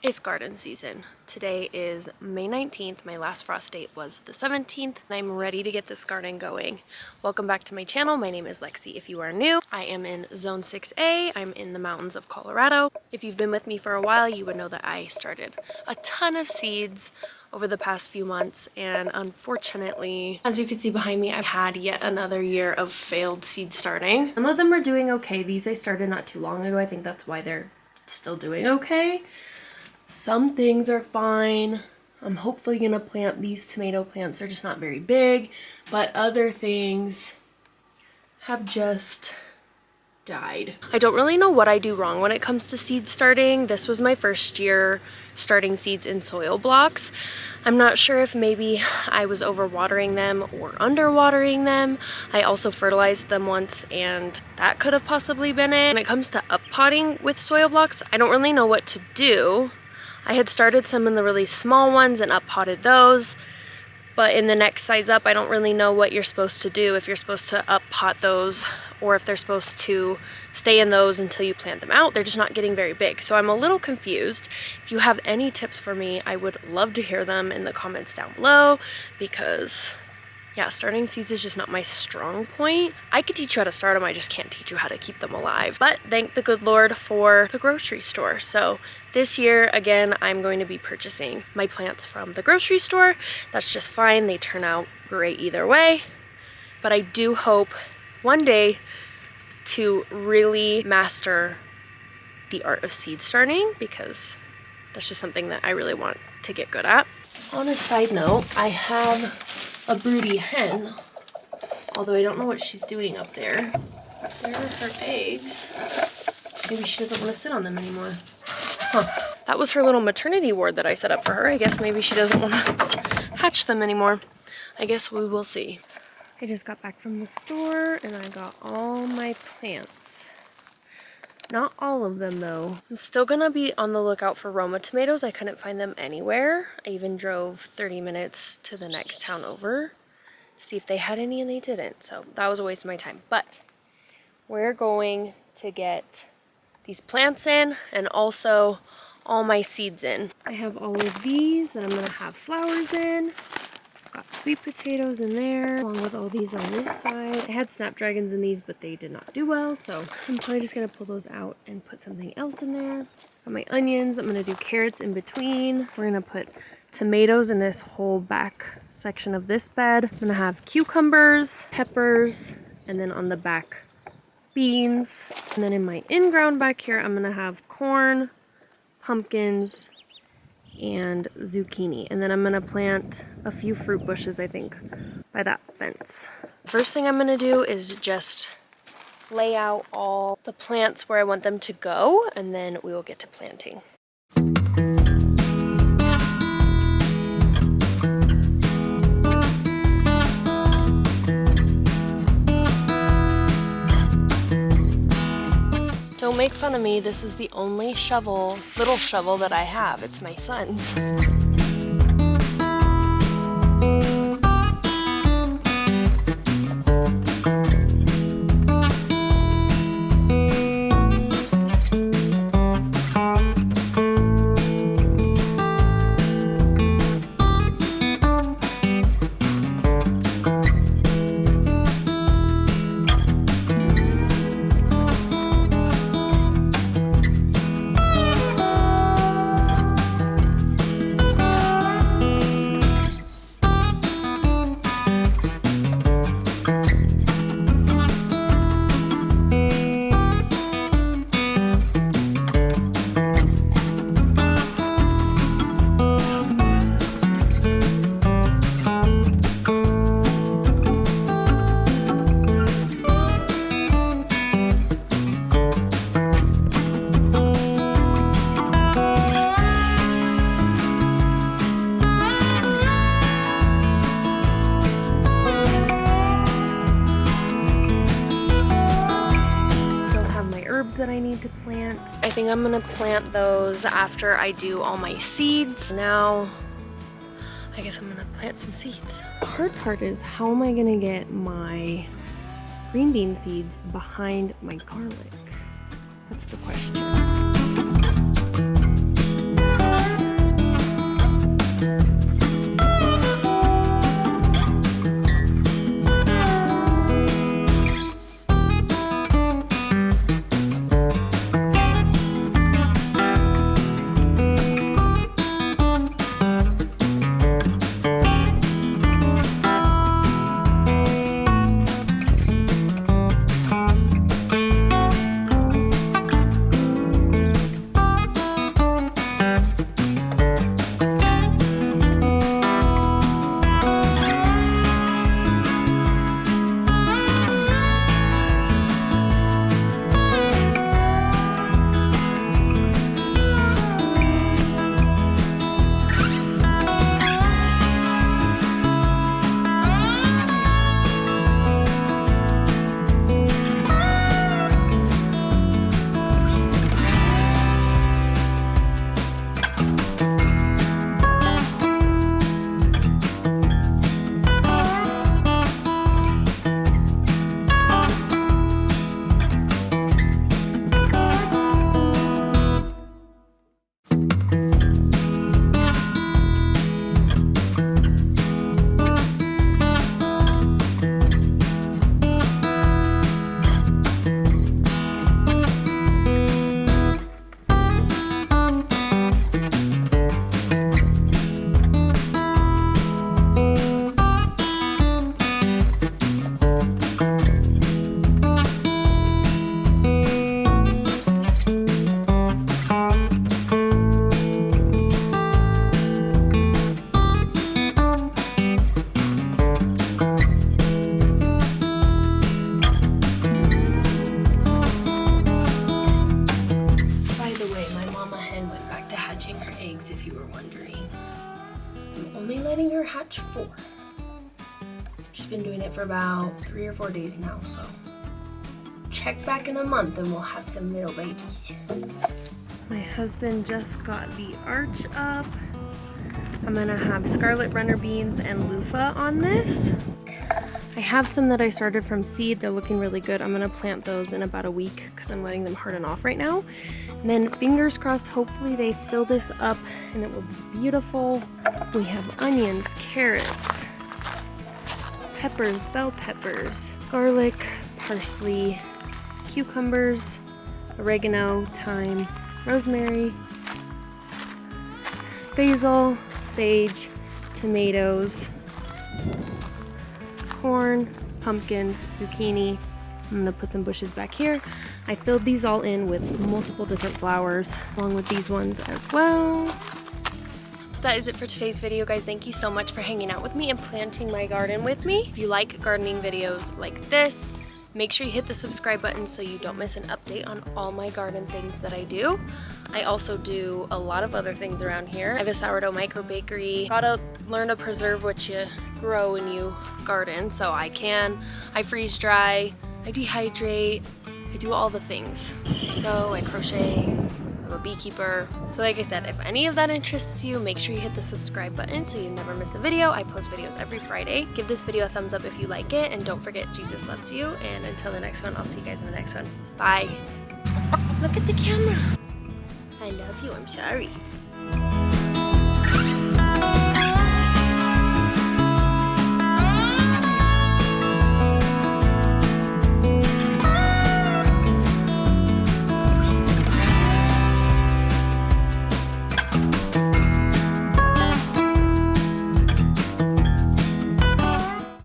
It's garden season. Today is May 19th. My last frost date was the 17th, and I'm ready to get this garden going. Welcome back to my channel. My name is Lexi. If you are new, I am in Zone 6A. I'm in the mountains of Colorado. If you've been with me for a while, you would know that I started a ton of seeds over the past few months, and unfortunately, as you can see behind me, I've had yet another year of failed seed starting. Some of them are doing okay. These I started not too long ago. I think that's why they're still doing okay. Some things are fine. I'm hopefully gonna plant these tomato plants. They're just not very big, but other things have just died. I don't really know what I do wrong when it comes to seed starting. This was my first year starting seeds in soil blocks. I'm not sure if maybe I was overwatering them or underwatering them. I also fertilized them once, and that could have possibly been it. When it comes to up potting with soil blocks, I don't really know what to do. I had started some in the really small ones and up potted those, but in the next size up, I don't really know what you're supposed to do, if you're supposed to up pot those or if they're supposed to stay in those until you plant them out. They're just not getting very big. So I'm a little confused. If you have any tips for me, I would love to hear them in the comments down below, because yeah, starting seeds is just not my strong point. I could teach you how to start them, I just can't teach you how to keep them alive. But thank the good Lord for the grocery store. So this year, again, I'm going to be purchasing my plants from the grocery store. That's just fine. They turn out great either way. But I do hope one day to really master the art of seed starting, because that's just something that I really want to get good at. On a side note, I have a broody hen, although I don't know what she's doing up there. Where are her eggs? Maybe she doesn't want to sit on them anymore. Huh. That was her little maternity ward that I set up for her. I guess maybe she doesn't want to hatch them anymore. I guess we will see. I just got back from the store and I got all my plants. Not all of them though. I'm still gonna be on the lookout for Roma tomatoes. I couldn't find them anywhere. I even drove 30 minutes to the next town over to see if they had any, and they didn't. So that was a waste of my time. But we're going to get these plants in and also all my seeds in. I have all of these that I'm gonna have flowers in. Got sweet potatoes in there, along with all these on this side. I had snapdragons in these, but they did not do well, so I'm probably just gonna pull those out and put something else in there. Got my onions. I'm gonna do carrots in between. We're gonna put tomatoes in this whole back section of this bed. I'm gonna have cucumbers, peppers, and then on the back, beans. And then in my in-ground back here, I'm gonna have corn, pumpkins, and zucchini. And then I'm gonna plant a few fruit bushes, I think, by that fence. First thing I'm gonna do is just lay out all the plants where I want them to go, and then we will get to planting. Don't make fun of me, this is the only little shovel that I have. It's my son's. That I need to plant. I think I'm gonna plant those after I do all my seeds. Now, I guess I'm gonna plant some seeds. The hard part is, how am I gonna get my green bean seeds behind my garlic? That's the question. eggs, if you were wondering. I'm only letting her hatch 4. She's been doing it for about 3 or 4 days now, so check back in a month and we'll have some little babies. My husband just got the arch up. I'm gonna have scarlet runner beans and loofah on this. I have some that I started from seed. They're looking really good. I'm gonna plant those in about a week because I'm letting them harden off right now. And then fingers crossed, hopefully they fill this up and it will be beautiful. We have onions, carrots, peppers, bell peppers, garlic, parsley, cucumbers, oregano, thyme, rosemary, basil, sage, tomatoes, corn, pumpkins, zucchini. I'm gonna put some bushes back here. I filled these all in with multiple different flowers, along with these ones as well. That is it for today's video, guys. Thank you so much for hanging out with me and planting my garden with me. If you like gardening videos like this, make sure you hit the subscribe button so you don't miss an update on all my garden things that I do. I also do a lot of other things around here. I have a sourdough micro bakery. Gotta learn to preserve what you grow when you garden. So I freeze dry, I dehydrate, I do all the things. So I crochet, I'm a beekeeper. So like I said, if any of that interests you, make sure you hit the subscribe button so you never miss a video. I post videos every Friday. Give this video a thumbs up if you like it, and don't forget Jesus loves you. And until the next one, I'll see you guys in the next one. Bye. Look at the camera. I love you, I'm sorry.